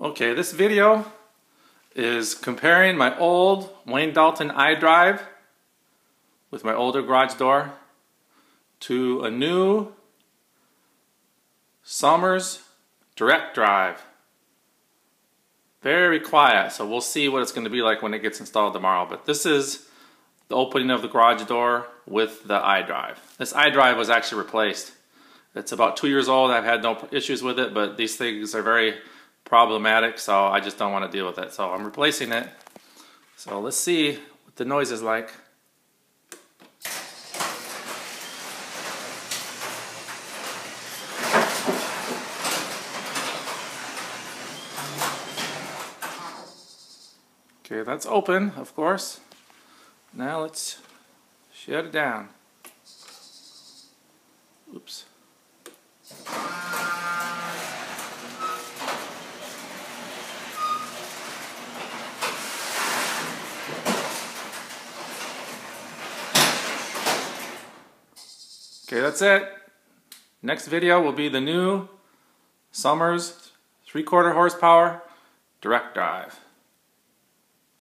Okay, this video is comparing my old Wayne Dalton I Drive with my older garage door to a new Sommers direct drive. Very quiet, so we'll see what it's going to be like when it gets installed tomorrow. But this is the opening of the garage door with the iDrive. This iDrive was actually replaced. It's about 2 years old. I've had no issues with it, but these things are very problematic, so I just don't want to deal with it. So I'm replacing it. So let's see what the noise is like. Okay, that's open, of course. Now let's shut it down. Oops. Okay, that's it. Next video will be the new Sommers 3/4 horsepower direct drive.